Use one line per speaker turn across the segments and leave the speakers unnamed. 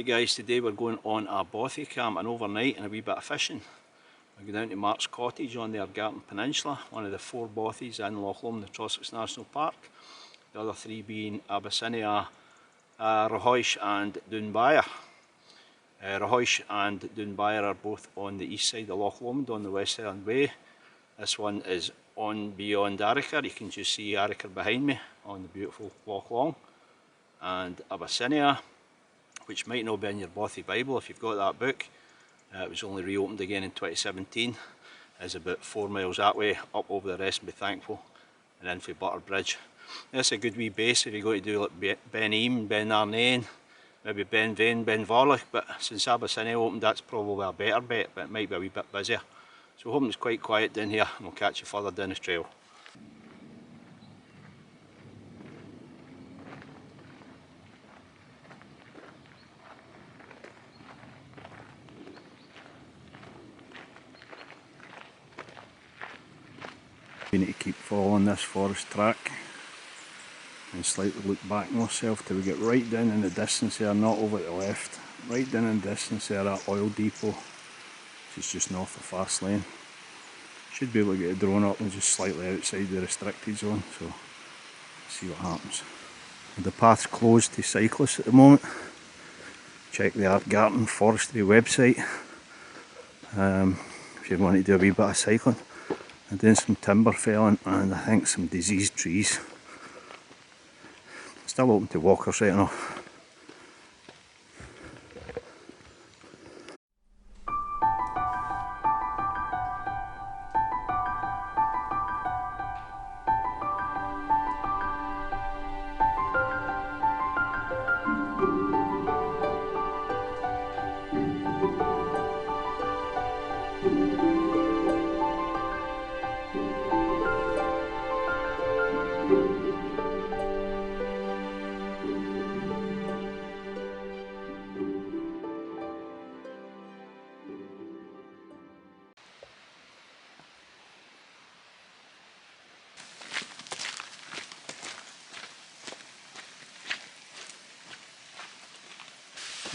Right guys, today we're going on a Bothy camp, an overnight and a wee bit of fishing. We go down to Marks Cottage on the Ardgarten Peninsula, one of the 4 Bothies in Loch Lomond Trossachs National Park. The other 3 being Abyssinia, Arrochar and Dunbuyer. Arrochar and Dunbuyer are both on the east side of Loch Lomond, on the Western Way. This one is on beyond Arrochar. You can just see Arrochar behind me on the beautiful Loch Long. And Abyssinia, which might not be in your Bothy Bible if you've got that book. It was only reopened again in 2017. Is about 4 miles that way, up over the rest and be thankful, and then for Butter Bridge. That's a good wee base if you go to do like Ben Eam, Ben Arnain, maybe Ben Vane, Ben Vorlich, but since Abyssinia opened that's probably a better bet, but it might be a wee bit busier. So hoping it's quite quiet down here and we'll catch you further down the trail. You need to keep following this forest track and slightly look back myself till we get right down in the distance there, not over to the left, right down in the distance there, that oil depot, which is just north of Fast Lane. Should be able to get a drone up and just slightly outside the restricted zone, so see what happens. The path's closed to cyclists at the moment. Check the Ardgarten Forestry website if you want to do a wee bit of cycling. I'm doing some timber felling and I think some diseased trees. Still open to walkers right enough.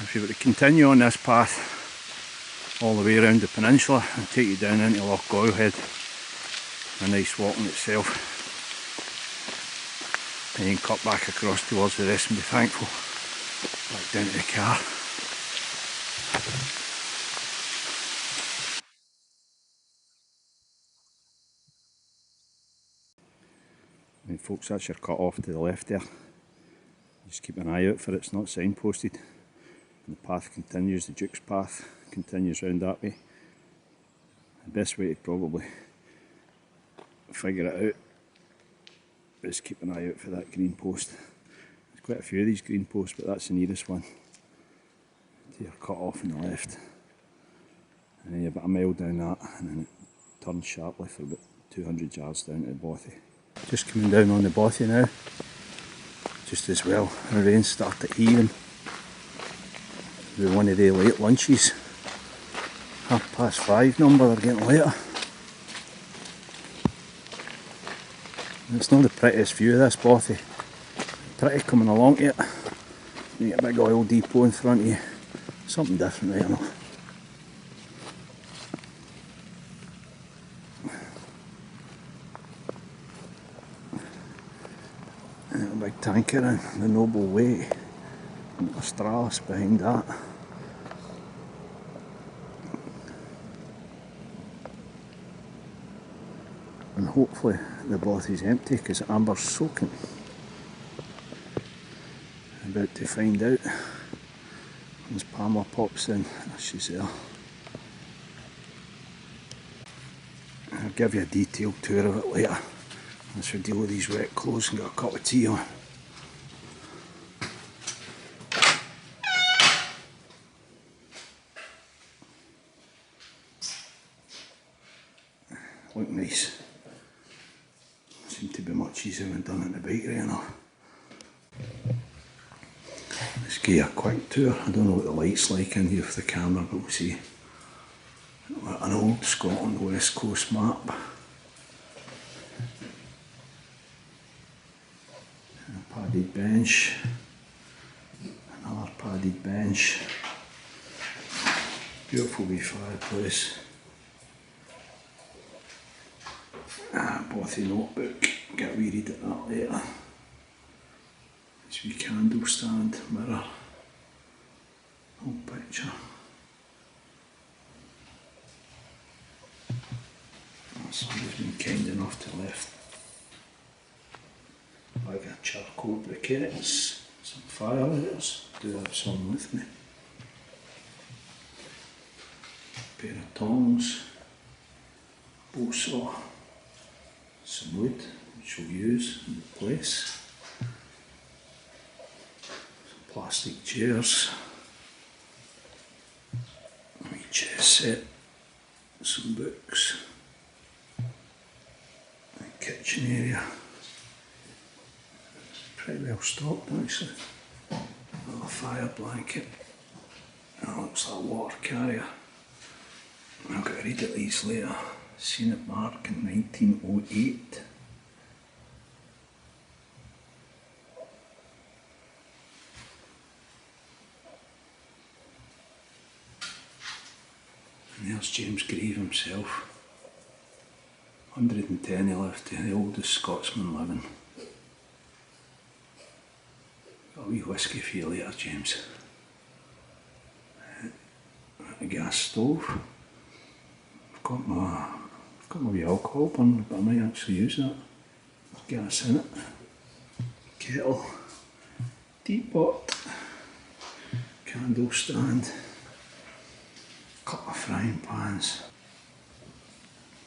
If you were to continue on this path all the way around the peninsula and take you down into Loch Goilhead, a nice walk in itself, and you can cut back across towards the rest and be thankful, back down to the car. And folks, that's your cut off to the left there. Just keep an eye out for it, it's not signposted. And the path continues, the Duke's path continues round that way. The best way to probably figure it out is keep an eye out for that green post. There's quite a few of these green posts, but that's the nearest one to your cut off on the left. And then you're about a mile down that, and then it turns sharply for about 200 yards down to the Bothy. Just coming down on the Bothy now, just as well, the rain started heaving. With one of the late lunches, 5:30 number, they're getting later. And it's not the prettiest view of this Bothy. Pretty coming along to it. You get a big oil depot in front of you. Something different right enough. And a big tanker in the Noble Way. And Australis behind that. And hopefully the Bothy's empty because Amber's soaking. About to find out. Once Pam pops in, she's there. I'll give you a detailed tour of it later. Once we deal with these wet clothes and get a cup of tea on. Look nice. Seemed to be much easier when done on the bike right enough. Let's give you a quick tour. I don't know what the light's like in here with the camera, but we'll see. An old Scotland West Coast map. A padded bench. Another padded bench, beautiful wee fireplace, Bothy notebook, get a wee read at that later. This wee candle stand, mirror, old picture. Somebody's been kind enough to left like a charcoal briquettes, some firelighters, do have some with me. A pair of tongs, bow saw, some wood which we'll use and replace, some plastic chairs, a wee chest set, some books, a kitchen area, pretty well stocked actually, a fire blanket, that looks like a water carrier. I've got to read at these later. Seen it marked in 1908. And there's James Grieve himself. 110 he lived, the oldest Scotsman living. Got a wee whisky for you later, James. A gas stove. I've got my wee alcohol burn, but I might actually use that. There's gas in it. Kettle, teapot, candle stand, couple of frying pans.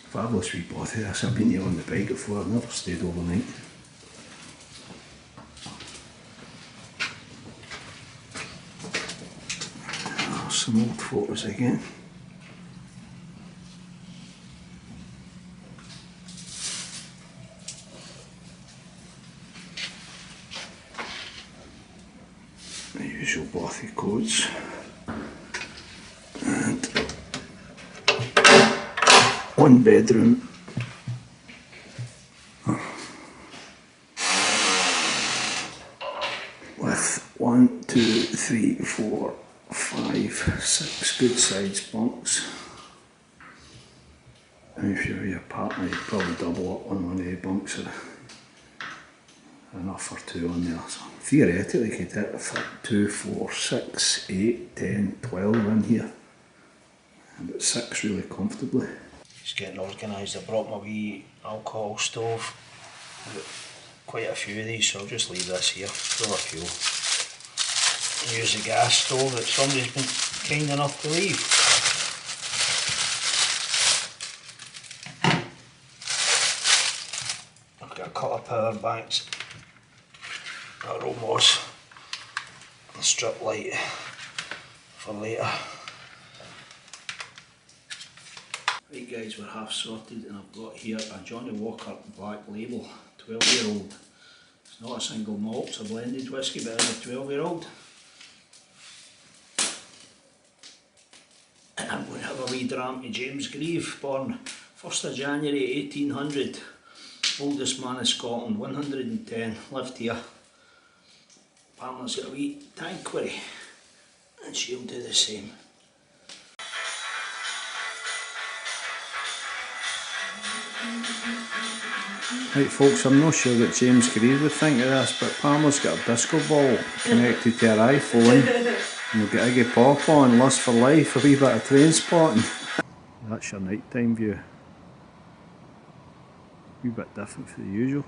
Fabulous wee Bothy this. I've been here on the bike before, I've never stayed overnight. Some old photos again. The usual Bothy codes. And one bedroom. With 1, 2, 3, 4, 5, 6 good sized bunks. And if you're your partner, you'd probably double up on one of the bunks or enough for two on there. So theoretically you could hit 2, 4, 6, 8, 10, 12 in here. About 6 really comfortably. Just getting organised. I brought my wee alcohol stove. I've got quite a few of these, so I'll just leave this here, full of fuel. Use the gas stove that somebody's been kind enough to leave. I've got a couple of power banks, a row moss, a strip light for later. Right guys, we're half sorted and I've got here a Johnny Walker Black Label 12-year-old. It's not a single malt, it's a blended whisky, but it's a 12-year-old. I'm going to have a wee dram to James Grieve, born 1st of January 1800, oldest man in Scotland, 110, lived here. Pamela's got a wee tanqueray and she'll do the same. Right folks, I'm not sure what James Grieve would think of this, but Pamela's got a disco ball connected to her iPhone. And we've got Iggy Pop on, Lust for Life, a wee bit of train spotting. That's your nighttime view. A wee bit different from the usual.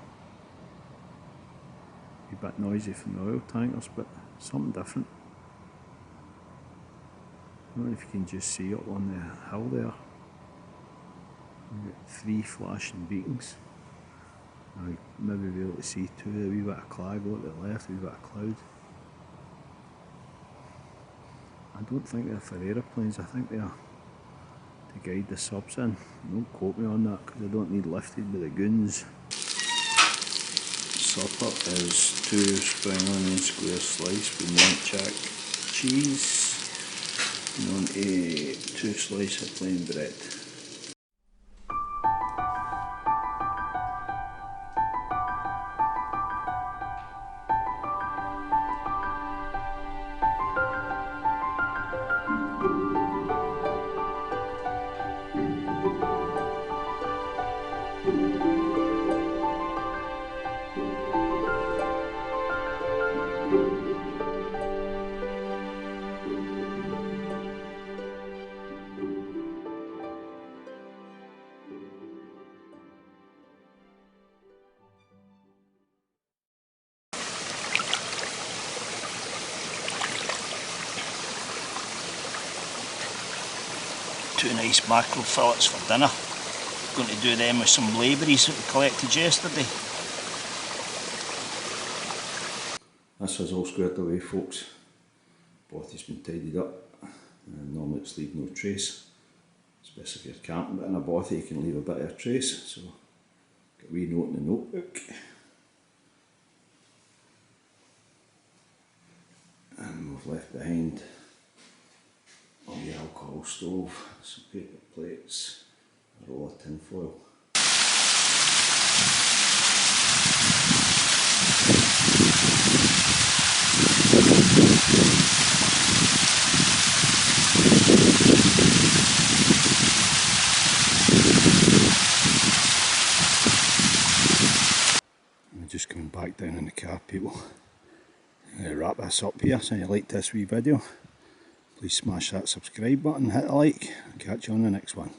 A wee bit noisy from the oil tankers, but something different. I don't know if you can just see up on the hill there. We've got 3 flashing beacons. Now maybe be able to see 2, a wee bit of cloud over to the left, a wee bit of cloud. I don't think they're for aeroplanes, I think they are to guide the subs in. Don't quote me on that because I don't need lifted by the goons. Supper is 2 spring onion square slice with Montjack cheese and on a 2 slice of plain bread. Two nice mackerel fillets for dinner. Going to do them with some blaeberries that we collected yesterday. This is all squared away, folks. Bothy's been tidied up, and normally it's leave no trace. Especially if you're camping, but in a bothy you can leave a bit of a trace. So, got a wee note in the notebook. And we've left behind all the alcohol stove, some paper plates, a roll of tin foil. I'm just coming back down in the car, people. I'm going to wrap this up here. So if you liked this wee video, please smash that subscribe button, hit a like, and catch you on the next one.